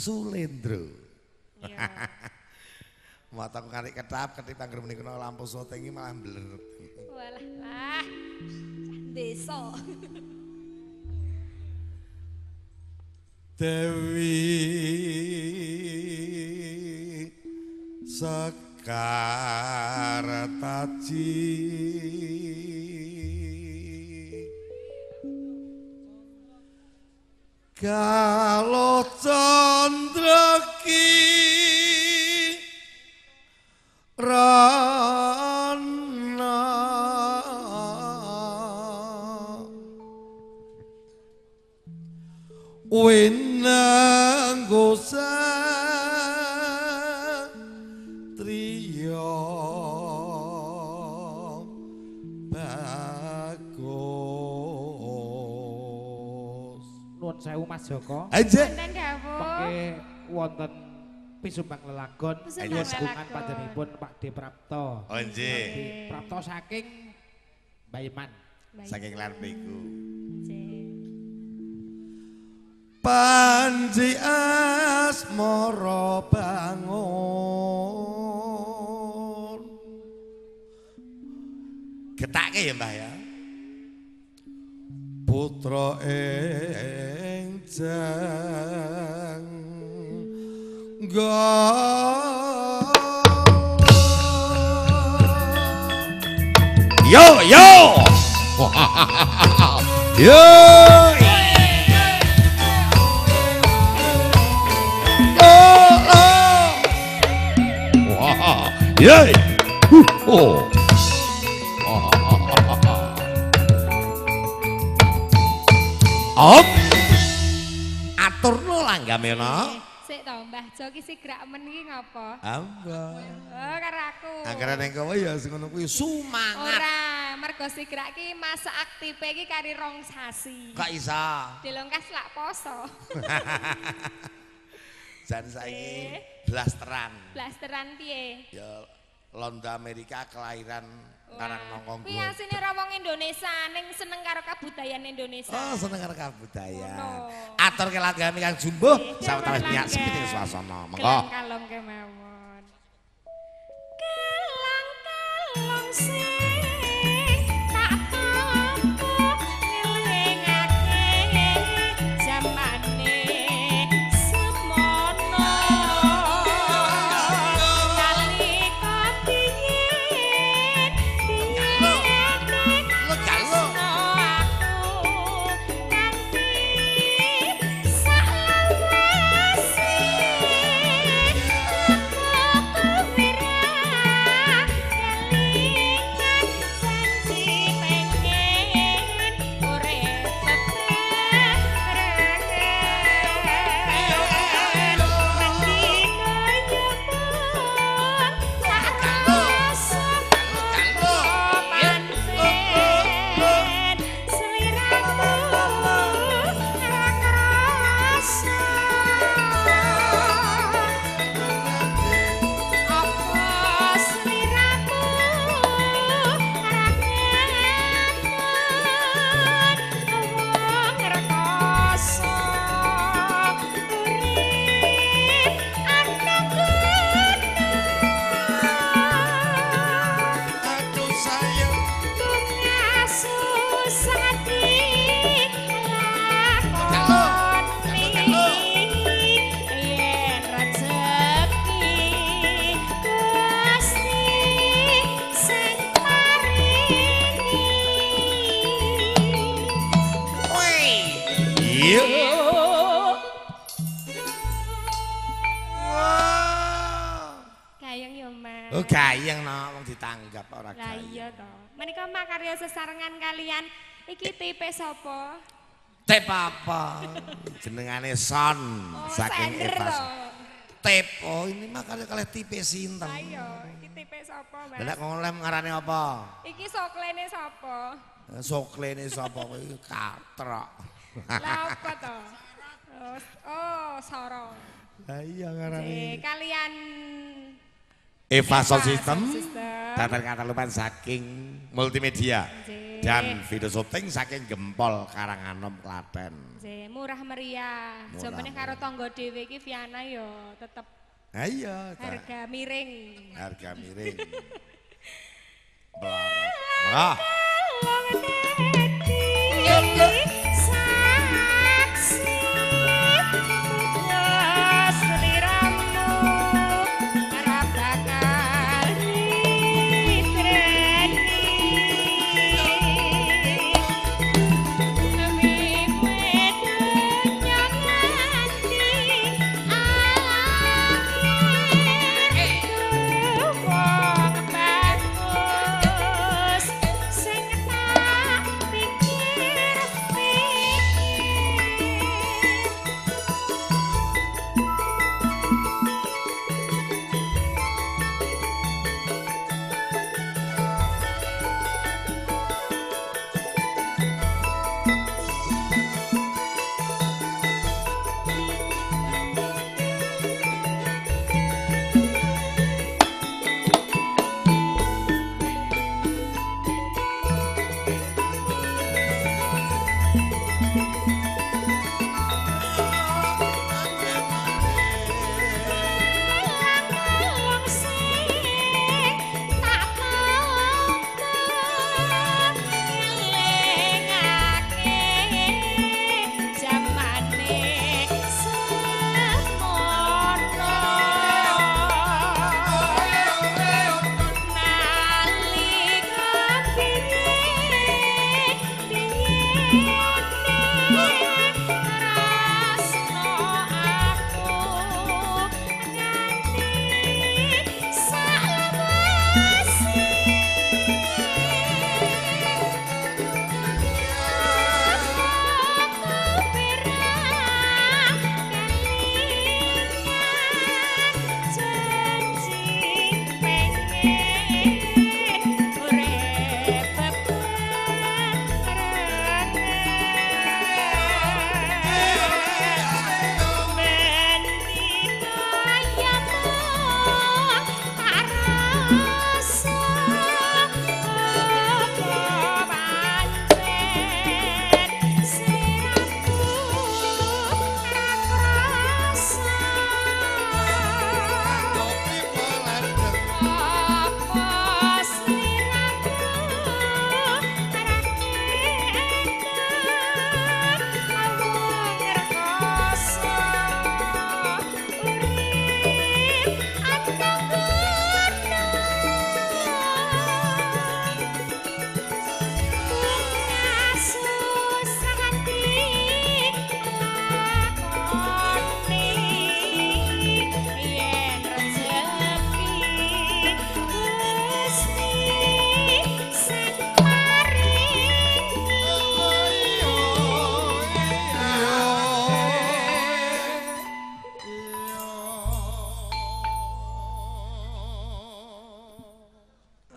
Sulendro. Iya. Mataku kari ketip angger menika lampu syuting iki malah mbler. Walah lah. Desa. Dewi Sakartaji Kalau Candraki Rana Winanggo satriya bagus. Nuwun sewu Mas Joko. Aja. Wonten dawuh. Mengke wonten pisumbang lelagon Pisumbang kagungan lelagon. panjenenganipun Pak D Prapto. Oh nggih. D Prapto saking Bayeman. Saking larpiku. Nggih. Panji asmara bangun. Getake ya Mbah ya. Putra enjang Yo yo. Yo. Yay! Oh. Op. Aturno langgamena. Sik to Mbah Jo ki sigrak men iki ngapa? Amba. Oh karo aku. Anggaran ning kowe ya sing ngono kuwi sumangat. Ora, mergo sigrak ki masa aktife iki kari 2 sasi. Kok iso? Dilongkas lak poso. Jan saiki blasteran. Blasteran piye? Ya Londa Amerika kelahiran Karang Nongkong. Kuwi asine ra wong Indonesia ning seneng karo kabudayan Indonesia. Oh, seneng karo kabudayaan. Ngono. Atur ke langgami Kang Jumbo, sawetawis Kelang minyak ke. sepiting swasana. Monggo. Kelang-kalong kemawon. Kelang-kalong sing tak tampa ngelingake zamane semono. Nalika biyen Lo galo. Aduh sayang. Iya. Gayeng yo, Mas. Oh gayeng no, wong ditanggap ora Lah iya gayeng. to. Menika makarya sesarengan kalian iki tipe sapa? Tep apa? Jenengane Son saking Sender Eva. to. Tep, oh ini makanya kalih tipe sinten. Ayo, iki tipe sapa, Mas? Lah ngolem ngarane apa? Iki soklene sapa? Soklene sapa kuwi katrok. Lah apa to? Oh, Soro. Lah iya ngarane. Kalian Eva Eva Sound System. Sound System. Datar katalupan saking multimedia. Nggih. Dan video syuting saking Gempol Karanganom Klaten. Nggih, murah meriah. Jamane karo tangga dhewe iki Viana ya tetep Iya, harga miring. harga miring. Wah.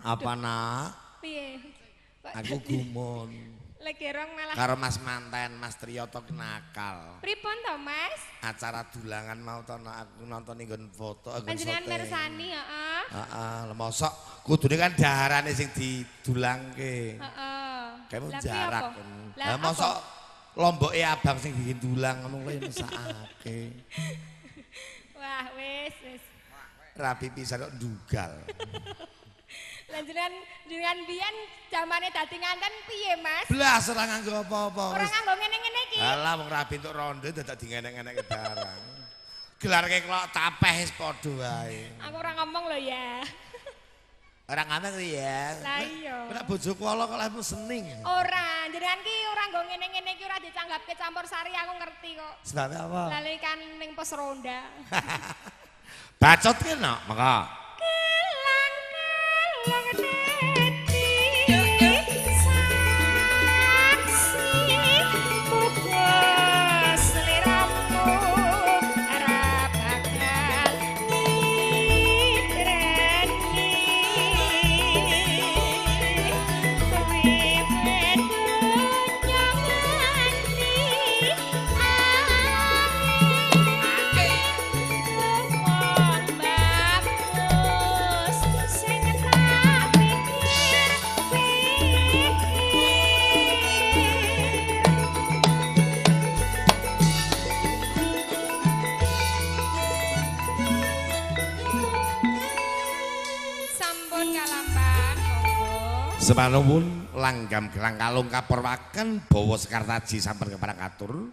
Apa nak? Piye? Aku gumun. Lagi rong malah. Karo Mas Manten, Mas Triyoto nakal. Pripun to, Mas? Acara dulangan mau to aku nonton nggon foto nggon Panjenengan syuting. mirsani, heeh. Heeh, lha mosok kudune kan daharane sing didulangke. Heeh. Kamu Lah, jarak. piye apa? Lah Lah, mosok lomboke abang sing bikin dulang ngono kuwi mesakake. Wah, wis. Rapi pisan kok ndugal. Lah jenengan biyen zamane dadi nganten piye, Mas? Blas ora nganggo apa-apa. Ora nganggo ngene-ngene iki. Alah wong rabi entuk ronde dadak dingenek-enek barang. Gelarke kok tapeh wis padha wae. Aku ora ngomong lho ya. Ora ngomong ya. Lah iya. Nek bojoku ala kok lemu sening. Ora, jenengan ki ora nggo ngene-ngene iki ora dicanggapke campur sari aku ngerti kok. Sebab apa? Lali kan ning pos ronda. Bacot ki no, maka. Kalamban, monggo. Semanapun langgam gelang kalung kapurwaken bawa sekartaji sampun keparang katur.